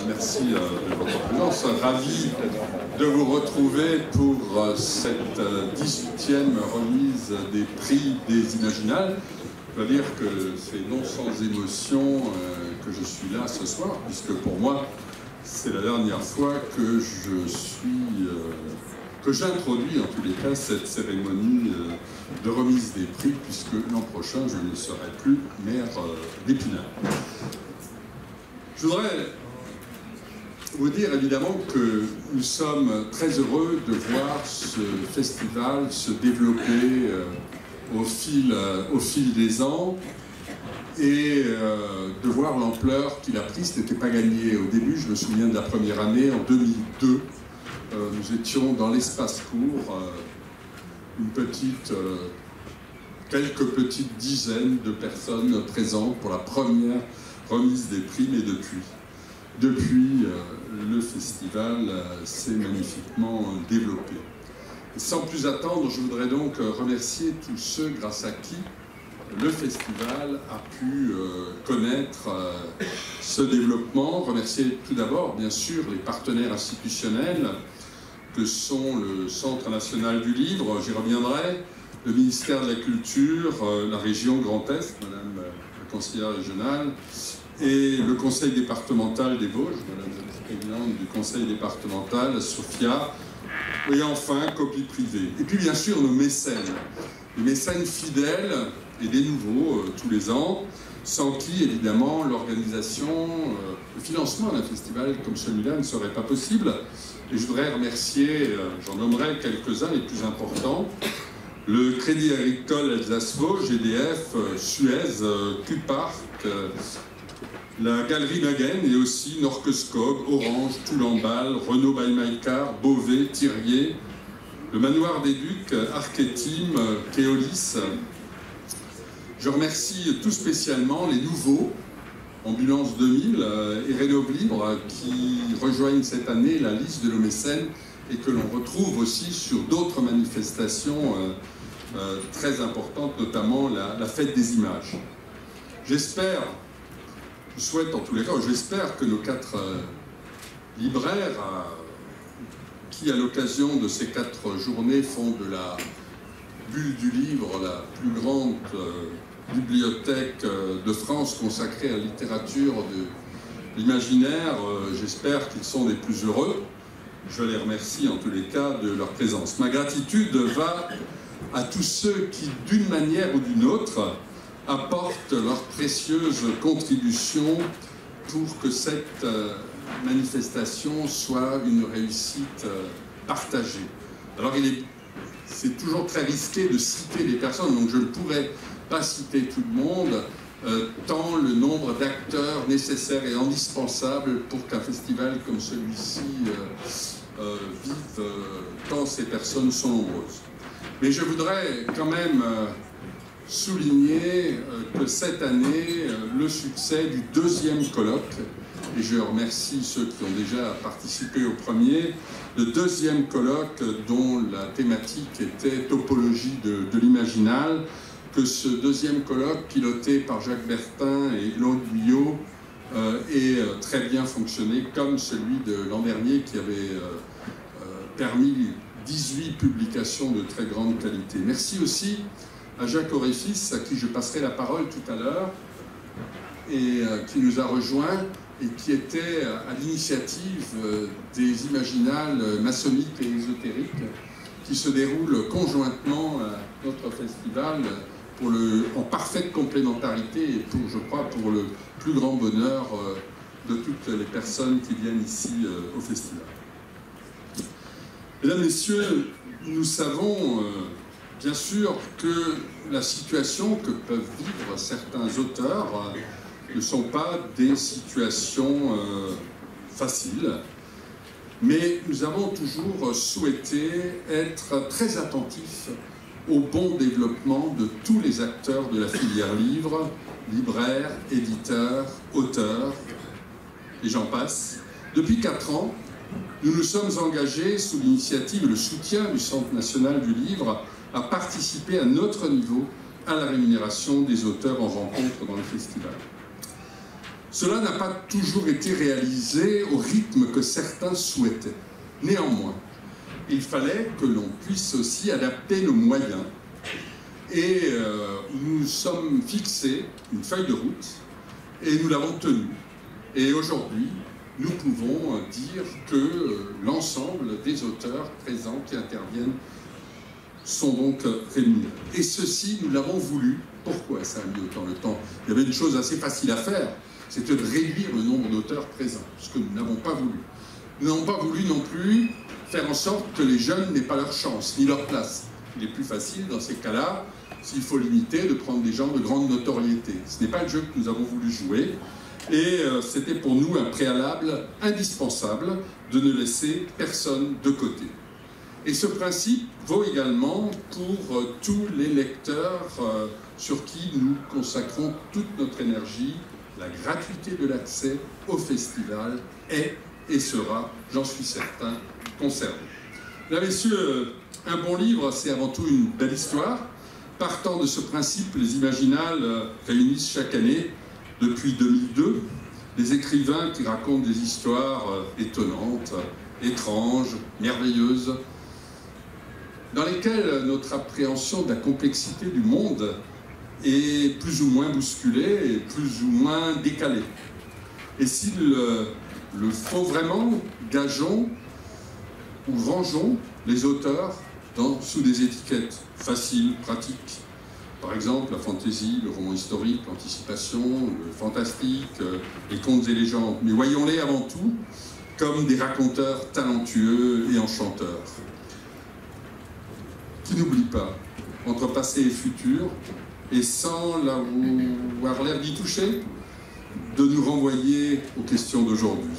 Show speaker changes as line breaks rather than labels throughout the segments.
Merci de votre présence. Ravi de vous retrouver pour cette 18e remise des prix des Imaginales. Je dois dire que c'est non sans émotion que je suis là ce soir, puisque pour moi, c'est la dernière fois que j'introduis en tous les cas cette cérémonie de remise des prix, puisque l'an prochain, je ne serai plus maire d'Épinal. Je voudrais vous dire évidemment que nous sommes très heureux de voir ce festival se développer au fil des ans et de voir l'ampleur qu'il a pris. Ce n'était pas gagné au début. Je me souviens de la première année, en 2002. Nous étions dans l'espace court, quelques petites dizaines de personnes présentes pour la première remise des prix, mais depuis le festival s'est magnifiquement développé. Et sans plus attendre, je voudrais donc remercier tous ceux grâce à qui le festival a pu connaître ce développement. Remercier tout d'abord, bien sûr, les partenaires institutionnels que sont le Centre national du livre, j'y reviendrai, le ministère de la Culture, la région Grand Est, Madame la conseillère régionale, et le conseil départemental des Vosges, Madame la présidente du conseil départemental, Sophia, et enfin, copie privée. Et puis bien sûr nos mécènes, les mécènes fidèles et des nouveaux tous les ans, sans qui évidemment l'organisation, le financement d'un festival comme celui-là ne serait pas possible. Et je voudrais remercier, j'en nommerai quelques-uns les plus importants, le Crédit Agricole Alsace-Vosges, GDF, Suez, Q-Park, la Galerie Maguen et aussi Norqueskog, Orange, Toulambal, Renault by My Car, Beauvais, Thirier, le Manoir des Ducs, Archetim, Keolis. Je remercie tout spécialement les nouveaux, Ambulance 2000 et Rénov' Libre, qui rejoignent cette année la liste de nos mécènes et que l'on retrouve aussi sur d'autres manifestations très importantes, notamment la Fête des Images. J'espère que nos 4 libraires, qui à l'occasion de ces 4 journées font de la bulle du livre la plus grande bibliothèque de France consacrée à la littérature de l'imaginaire, j'espère qu'ils sont les plus heureux. Je les remercie en tous les cas de leur présence. Ma gratitude va à tous ceux qui, d'une manière ou d'une autre, apportent leur précieuse contribution pour que cette manifestation soit une réussite partagée. Alors c'est toujours très risqué de citer les personnes, donc je ne pourrais pas citer tout le monde, tant le nombre d'acteurs nécessaires et indispensables pour qu'un festival comme celui-ci vive, tant ces personnes sont nombreuses. Mais je voudrais quand même souligner que cette année, le succès du 2e colloque, et je remercie ceux qui ont déjà participé au premier, le 2e colloque dont la thématique était topologie de l'imaginal, que ce 2e colloque piloté par Jacques Bertin et Claude Guyot ait très bien fonctionné, comme celui de l'an dernier qui avait permis 18 publications de très grande qualité. Merci aussi à Jacques Auréfils, à qui je passerai la parole tout à l'heure, et qui nous a rejoints et qui était à l'initiative des imaginales maçonniques et ésotériques qui se déroulent conjointement à notre festival en parfaite complémentarité et je crois, pour le plus grand bonheur de toutes les personnes qui viennent ici au festival. Mesdames, Messieurs, nous savons bien sûr que la situation que peuvent vivre certains auteurs ne sont pas des situations faciles, mais nous avons toujours souhaité être très attentifs au bon développement de tous les acteurs de la filière livre, libraires, éditeurs, auteurs, et j'en passe. Depuis 4 ans, nous nous sommes engagés, sous l'initiative et le soutien du Centre national du livre, à participer à notre niveau à la rémunération des auteurs en rencontre dans le festival. Cela n'a pas toujours été réalisé au rythme que certains souhaitaient. Néanmoins, il fallait que l'on puisse aussi adapter nos moyens. Et nous sommes fixés une feuille de route et nous l'avons tenue. Et aujourd'hui, nous pouvons dire que l'ensemble des auteurs présents qui interviennent sont donc rémunérés. Et ceci, nous l'avons voulu. Pourquoi ça a mis autant de temps? Il y avait une chose assez facile à faire, c'était de réduire le nombre d'auteurs présents, ce que nous n'avons pas voulu. Nous n'avons pas voulu non plus faire en sorte que les jeunes n'aient pas leur chance, ni leur place. Il est plus facile, dans ces cas-là, s'il faut limiter, de prendre des gens de grande notoriété. Ce n'est pas le jeu que nous avons voulu jouer, et c'était pour nous un préalable indispensable de ne laisser personne de côté. Et ce principe vaut également pour tous les lecteurs sur qui nous consacrons toute notre énergie. La gratuité de l'accès au festival est et sera, j'en suis certain, conservée. Là, messieurs, un bon livre, c'est avant tout une belle histoire. Partant de ce principe, les Imaginales réunissent chaque année, depuis 2002, des écrivains qui racontent des histoires étonnantes, étranges, merveilleuses, dans lesquelles notre appréhension de la complexité du monde est plus ou moins bousculée et plus ou moins décalée. Et s'il le faut vraiment, gageons ou rangeons les auteurs sous des étiquettes faciles, pratiques. Par exemple, la fantaisie, le roman historique, l'anticipation, le fantastique, les contes et légendes. Mais voyons-les avant tout comme des raconteurs talentueux et enchanteurs, qui n'oublient pas, entre passé et futur, et sans avoir l'air d'y toucher, de nous renvoyer aux questions d'aujourd'hui.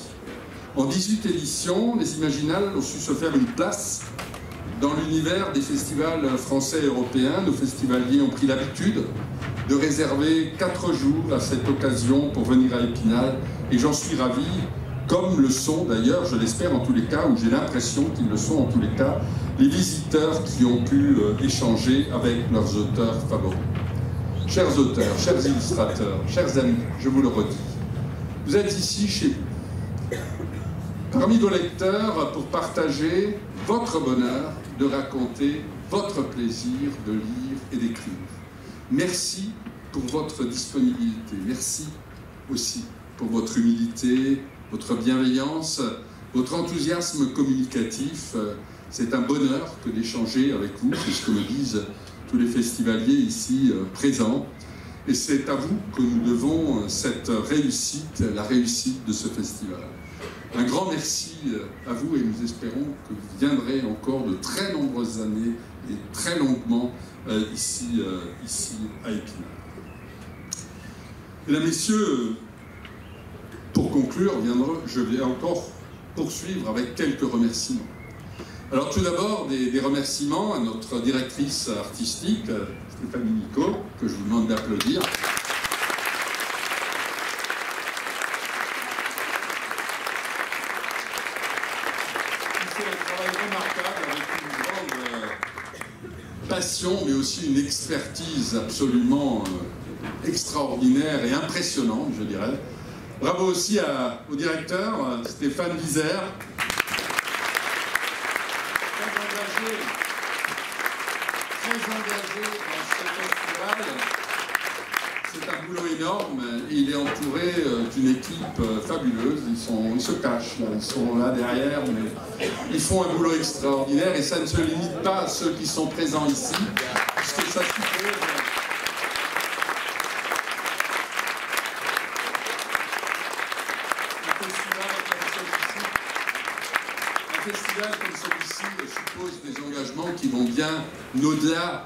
En 18 éditions, les Imaginales ont su se faire une place dans l'univers des festivals français et européens. Nos festivaliers ont pris l'habitude de réserver 4 jours à cette occasion pour venir à Épinal, et j'en suis ravi, comme le sont d'ailleurs, je l'espère en tous les cas, ou j'ai l'impression qu'ils le sont en tous les cas, les visiteurs qui ont pu échanger avec leurs auteurs favoris. Chers auteurs, chers illustrateurs, chers amis, je vous le redis, vous êtes ici chez vous, parmi vos lecteurs, pour partager votre bonheur de raconter votre plaisir de lire et d'écrire. Merci pour votre disponibilité, merci aussi pour votre humilité, votre bienveillance, votre enthousiasme communicatif. C'est un bonheur que d'échanger avec vous, c'est ce que me disent tous les festivaliers ici présents. Et c'est à vous que nous devons cette réussite, la réussite de ce festival. Un grand merci à vous, et nous espérons que vous viendrez encore de très nombreuses années et très longuement ici à Épinal. Mesdames, Messieurs, pour conclure, je vais encore poursuivre avec quelques remerciements. Alors tout d'abord, des remerciements à notre directrice artistique, Stéphanie Nico, que je vous demande d'applaudir. Qui fait un travail remarquable avec une grande passion, mais aussi une expertise absolument extraordinaire et impressionnante, je dirais. Bravo aussi au directeur, Stéphane Vizère. Très engagé dans ce festival. C'est un boulot énorme. Il est entouré d'une équipe fabuleuse. Ils se cachent, là. Ils sont là derrière, mais ils font un boulot extraordinaire, et ça ne se limite pas à ceux qui sont présents ici, puisque ça suppose... Un festival comme celui-ci suppose des engagements qui vont bien au-delà,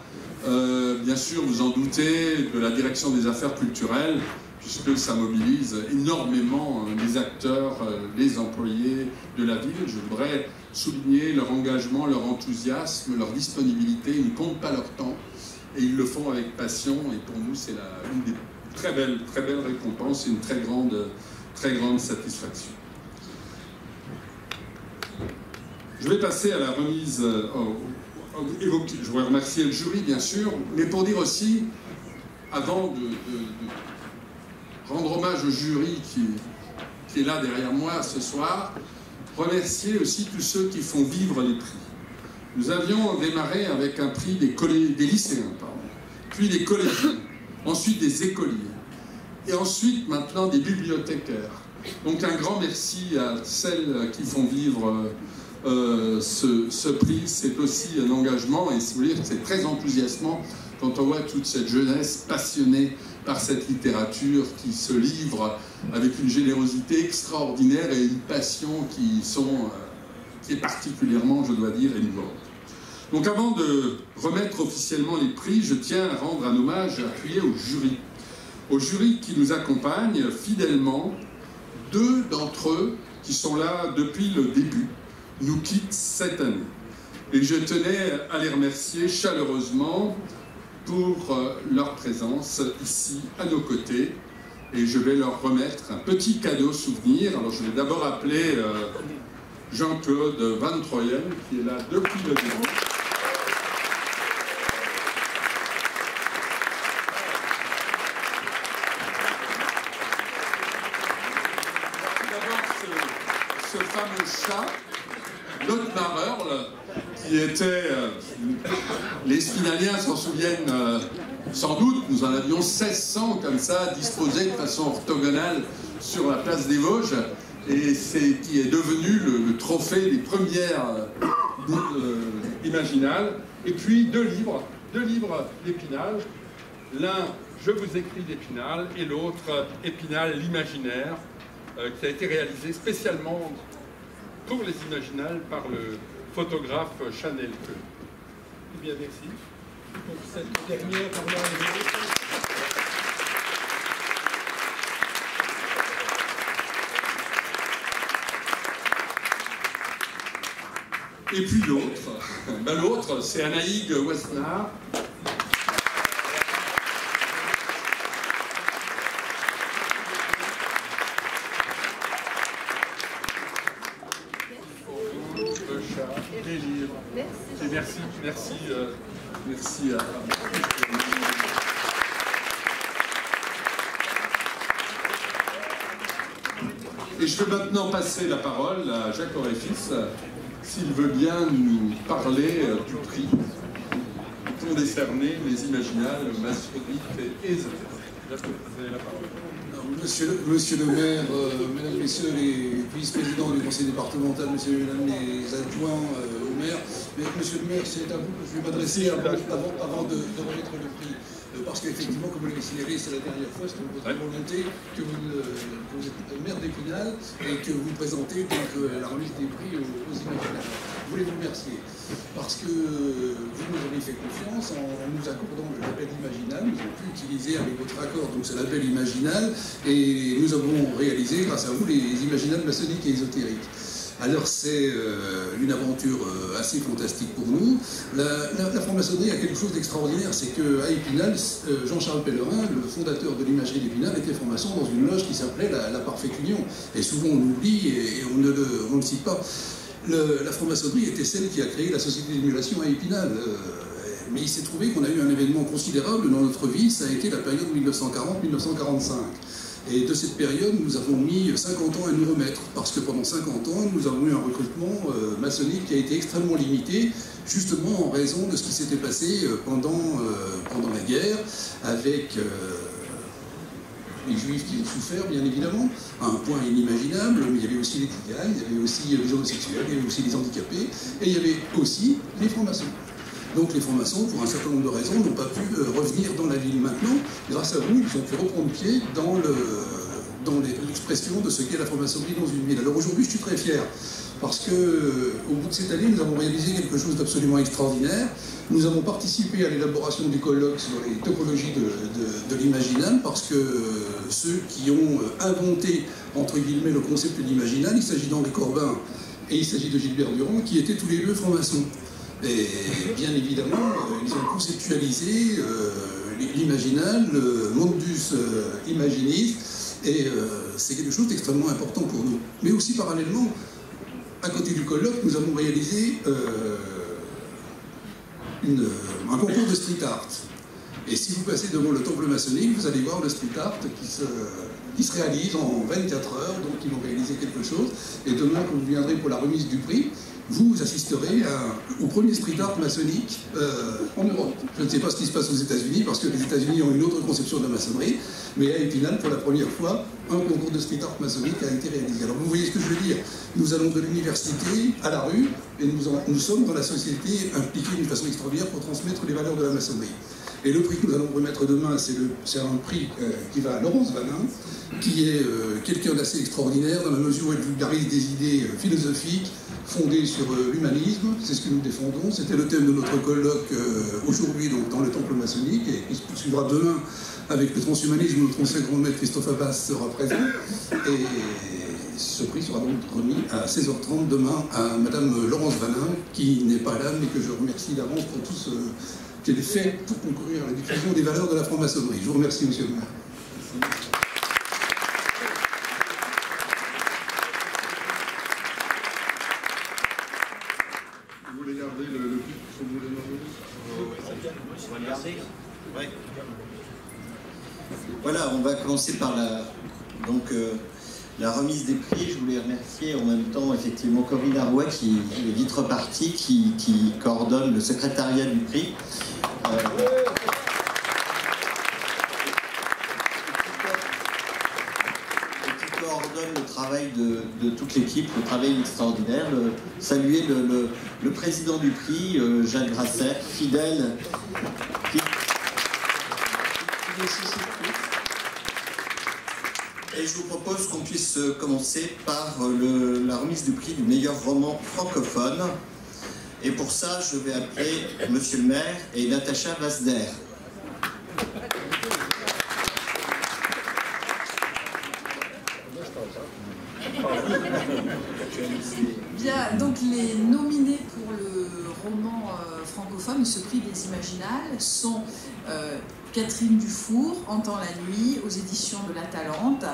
bien sûr, vous en doutez, de la direction des affaires culturelles, puisque ça mobilise énormément les acteurs, les employés de la ville. Je voudrais souligner leur engagement, leur enthousiasme, leur disponibilité. Ils ne comptent pas leur temps, et ils le font avec passion, et pour nous, c'est une des très belles récompenses et une très grande satisfaction. Je vais passer à la remise. Je voudrais remercier le jury, bien sûr, mais pour dire aussi, avant rendre hommage au jury qui est là derrière moi ce soir, remercier aussi tous ceux qui font vivre les prix. Nous avions démarré avec un prix des lycéens, puis des collégiens, ensuite des écoliers, et ensuite maintenant des bibliothécaires. Donc un grand merci à celles qui font vivre ce prix. C'est aussi un engagement, et si vous voulez, c'est très enthousiasmant quand on voit toute cette jeunesse passionnée par cette littérature qui se livre avec une générosité extraordinaire et une passion qui est particulièrement, je dois dire, émouvante. Donc avant de remettre officiellement les prix, je tiens à rendre un hommage appuyé au jury qui nous accompagne fidèlement. 2 d'entre eux, qui sont là depuis le début, nous quittent cette année. Et je tenais à les remercier chaleureusement pour leur présence ici à nos côtés. Et je vais leur remettre un petit cadeau souvenir. Alors je vais d'abord appeler Jean-Claude Van Troyen, qui est là depuis le début. Ce fameux chat, l'Otmar Earl, qui était, les Spinaliens s'en souviennent sans doute, nous en avions 1600 comme ça, disposés de façon orthogonale sur la place des Vosges, et c'est qui est devenu le trophée des premières imaginales. Et puis 2 livres d'Épinal, l'un Je vous écris d'Épinal et l'autre Épinal l'imaginaire, qui a été réalisé spécialement pour les Imaginales par le photographe Chanel Queux. Eh bien, merci pour cette dernière parole. Et puis l'autre, c'est Anaïg Westnar. Les livres. Et merci à... Et je vais maintenant passer la parole à Jacques Oréfils, s'il veut bien nous parler du prix qu'ont décerné les Imaginales maçonniques et ésotériques. Jacques, vous avez la parole.
Monsieur le maire, mesdames, messieurs les vice-présidents du conseil départemental, monsieur et mesdames les adjoints au maire, mais monsieur le maire, c'est à vous que je vais m'adresser avant de remettre le prix. Parce qu'effectivement, comme vous l'avez signalé, c'est la dernière fois, c'est votre volonté que vous êtes maire d'Épinal et que vous présentez donc, la remise des prix aux Imaginales. Je voulais vous remercier parce que vous nous avez fait confiance en nous accordant le label Imaginal. Nous avons pu utiliser avec votre accord donc ce label Imaginal et nous avons réalisé grâce à vous les Imaginales maçonniques et ésotériques. Alors c'est une aventure assez fantastique pour nous. La franc-maçonnerie a quelque chose d'extraordinaire, c'est qu'à Épinal, Jean-Charles Pellerin, le fondateur de l'imagerie d'Épinal, était franc-maçon dans une loge qui s'appelait la Parfaite Union. Et souvent on l'oublie et on ne le cite pas. La franc-maçonnerie était celle qui a créé la société d'émulation à Épinal. Mais il s'est trouvé qu'on a eu un événement considérable dans notre vie, ça a été la période 1940-1945. Et de cette période, nous avons mis 50 ans à nous remettre, parce que pendant 50 ans, nous avons eu un recrutement maçonnique qui a été extrêmement limité, justement en raison de ce qui s'était passé pendant la guerre, avec les Juifs qui ont souffert, bien évidemment, à un point inimaginable, mais il y avait aussi les tiganes, il y avait aussi les homosexuels, il y avait aussi les handicapés, et il y avait aussi les francs-maçons. Donc les francs-maçons, pour un certain nombre de raisons, n'ont pas pu revenir dans la ville maintenant. Grâce à vous, ils ont pu reprendre pied dans l'expression de ce qu'est la franc-maçonnerie dans une ville. Alors aujourd'hui, je suis très fier, parce qu'au bout de cette année, nous avons réalisé quelque chose d'absolument extraordinaire. Nous avons participé à l'élaboration du colloque sur les topologies de l'imaginal, parce que ceux qui ont inventé, entre guillemets, le concept de l'imaginal, il s'agit d'Henri Corbin et il s'agit de Gilbert Durand, qui étaient tous les deux francs-maçons. Et bien évidemment, ils ont conceptualisé l'imaginal, le Mundus Imaginis, et c'est quelque chose d'extrêmement important pour nous. Mais aussi parallèlement, à côté du colloque, nous avons réalisé un concours de street art. Et si vous passez devant le temple maçonnique, vous allez voir le street art qui se réalise en 24 heures, donc ils vont réaliser quelque chose. Et demain, quand vous viendrez pour la remise du prix, vous assisterez au premier street art maçonnique en Europe. Je ne sais pas ce qui se passe aux États-Unis, parce que les États-Unis ont une autre conception de la maçonnerie, mais à Épinal, pour la première fois, un concours de street art maçonnique a été réalisé. Alors vous voyez ce que je veux dire. Nous allons de l'université à la rue, et nous sommes dans la société impliqués d'une façon extraordinaire pour transmettre les valeurs de la maçonnerie. Et le prix que nous allons remettre demain, c'est un prix qui va à Laurence Vanin, qui est quelqu'un d'assez extraordinaire dans la mesure où elle vulgarise des idées philosophiques fondées sur l'humanisme. C'est ce que nous défendons. C'était le thème de notre colloque aujourd'hui dans le temple maçonnique et qui se poursuivra demain avec le transhumanisme où notre ancien grand maître Christophe Abbas sera présent. Et ce prix sera donc remis à 16h30 demain à Madame Laurence Vanin, qui n'est pas là, mais que je remercie d'avance pour tout ce qu'elle fait pour concourir à la diffusion des valeurs de la franc-maçonnerie. Je vous remercie, monsieur le maire.
Vous voulez garder le prix que vous voulez
On va le garder. Ouais. Voilà, on va commencer par la remise des prix. Je voulais remercier en même temps effectivement Corinne Arouet qui est vite repartie, qui coordonne le secrétariat du prix. Qui coordonne le travail de toute l'équipe, le travail extraordinaire. Saluer le président du prix, Jacques Grasser, fidèle, Et je vous propose qu'on puisse commencer par la remise du prix du meilleur roman francophone. Et pour ça, je vais appeler Monsieur le maire et Natacha Vasder.
Bien, donc les nominés pour le roman francophone, ce prix des Imaginales, sont Catherine Dufour, Entend la nuit, aux éditions de La Talente,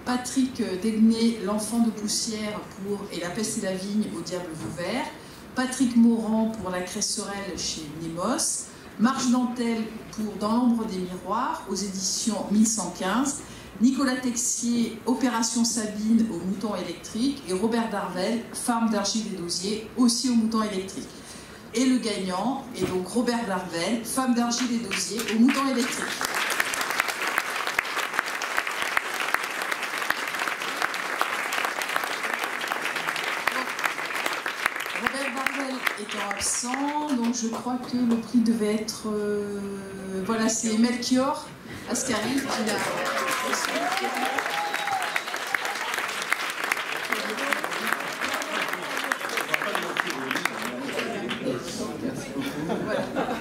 Patrick Degné, L'enfant de poussière pour Et la peste et la vigne au diable Vauvert, Patrick Morand pour La Cresserelle chez Nemos, Marche Dantel pour Dans l'ombre des miroirs aux éditions 1115, Nicolas Texier, Opération Sabine au mouton électrique et Robert Darvel, Farm d'argile et d'osier aussi au mouton électrique. Et le gagnant est donc Robert Darvel, Femme d'argile et d'osier au mouton électrique. Robert Darvel étant absent, donc je crois que le prix devait être... voilà, c'est Melchior Ascari qui l'a...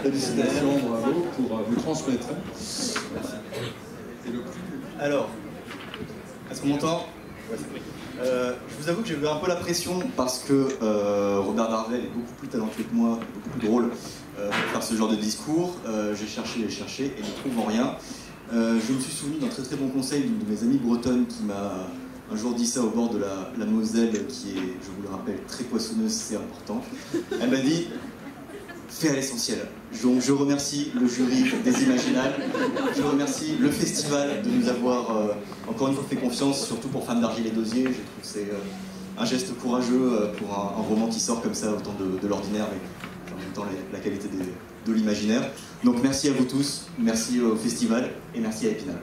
Félicitations, bravo, pour vous transmettre. Et le prix.
Alors, est-ce qu'on m'entend? Je vous avoue que j'ai eu un peu la pression parce que Robert Darvel est beaucoup plus talentueux que moi, beaucoup plus drôle pour faire ce genre de discours. J'ai cherché et ne trouvant rien. Je me suis souvenu d'un très très bon conseil d'une de mes amies bretonnes qui m'a un jour dit ça au bord de la Moselle, qui est, je vous le rappelle, très poissonneuse, c'est important. Elle m'a dit: fais à l'essentiel. Donc je remercie le jury des Imaginales, je remercie le festival de nous avoir encore une fois fait confiance, surtout pour Femmes d'argile et d'osier. Je trouve que c'est un geste courageux pour un roman qui sort comme ça autant de l'ordinaire et en même temps la qualité de l'imaginaire. Donc merci à vous tous, merci au festival et merci à Épinal.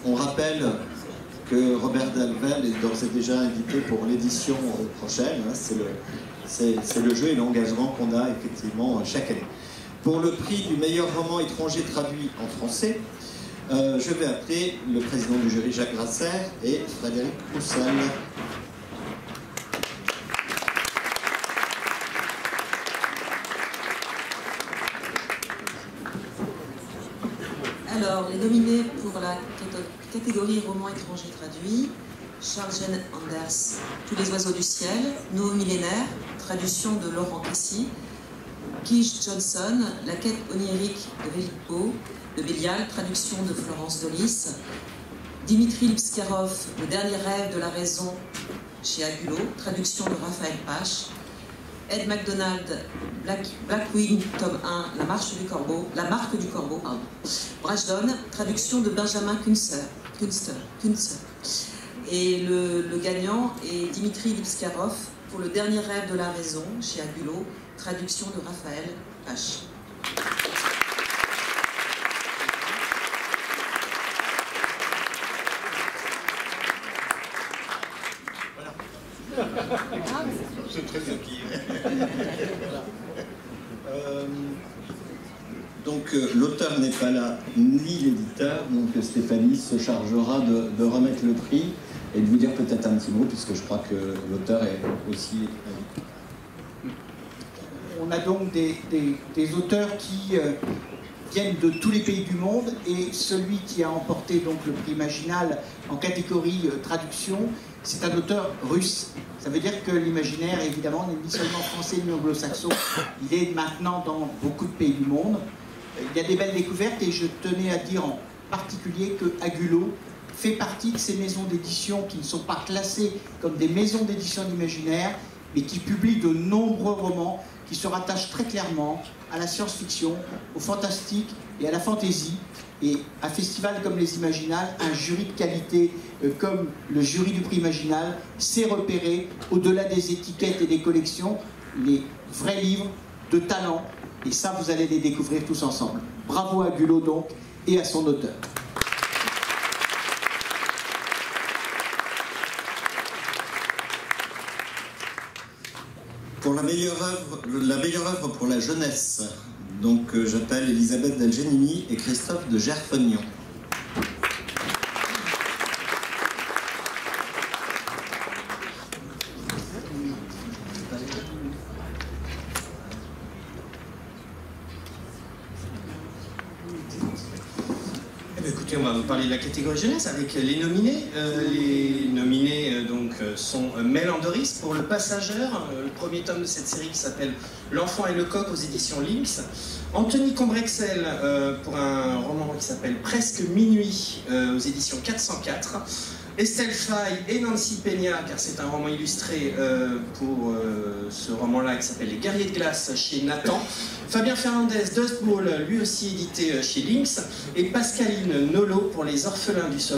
On rappelle que Robert Darvel est d'ores et déjà invité pour l'édition prochaine. C'est le jeu et l'engagement qu'on a effectivement chaque année. Pour le prix du meilleur roman étranger traduit en français, je vais appeler le président du jury Jacques Grasser et Frédéric Roussel.
Alors, les nominés pour la catégorie roman étranger traduit: Charles-Jean Anders, Tous les oiseaux du ciel, Nos millénaires, traduction de Laurent Cassy, Keith Johnson, La quête onirique de Velippo, de Bélial, traduction de Florence Dolis. Dimitri Lipskarov, Le dernier rêve de la raison, chez Agulot, traduction de Raphaël Pache. Ed MacDonald, Blackwing, tome 1, La marque du corbeau, pardon. Brashdon, traduction de Benjamin Kunster. Et le gagnant est Dimitri Lipskarov pour Le dernier rêve de la raison, chez Agulot, traduction de Raphaël Pache.
C'est très bien.
Donc l'auteur n'est pas là, ni l'éditeur, donc Stéphanie se chargera de remettre le prix et de vous dire peut-être un petit mot, puisque je crois que l'auteur est aussi invité.
On a donc des auteurs qui viennent de tous les pays du monde, et celui qui a emporté donc le prix Imaginal en catégorie traduction, c'est un auteur russe. Ça veut dire que l'imaginaire, évidemment, n'est ni seulement français ni anglo-saxon, il est maintenant dans beaucoup de pays du monde. Il y a des belles découvertes, et je tenais à dire en particulier que Agulot fait partie de ces maisons d'édition qui ne sont pas classées comme des maisons d'édition d'imaginaire, mais qui publient de nombreux romans qui se rattachent très clairement à la science-fiction, au fantastique et à la fantaisie. Et un festival comme les Imaginales, un jury de qualité comme le jury du prix Imaginal, sait repérer, au-delà des étiquettes et des collections, les vrais livres de talent. Et ça, vous allez les découvrir tous ensemble. Bravo à Agulot donc, et à son auteur.
Pour la meilleure œuvre pour la jeunesse, donc j'appelle Elisabeth Delgenini et Christophe de Gerfognon.
Écoutez, on va vous parler de la catégorie jeunesse avec les nominés. Les nominés sont Mel Andoris pour Le Passageur, le premier tome de cette série qui s'appelle L'Enfant et le Coq aux éditions Lynx. Anthony Combrexel pour un roman qui s'appelle Presque Minuit aux éditions 404. Estelle Faye et Nancy Peña, car c'est un roman illustré pour ce roman-là qui s'appelle Les Guerriers de Glace chez Nathan. Fabien Fernandez, Dust Bowl, lui aussi édité chez Lynx. Et Pascaline Nolo pour Les Orphelins du Sommeil.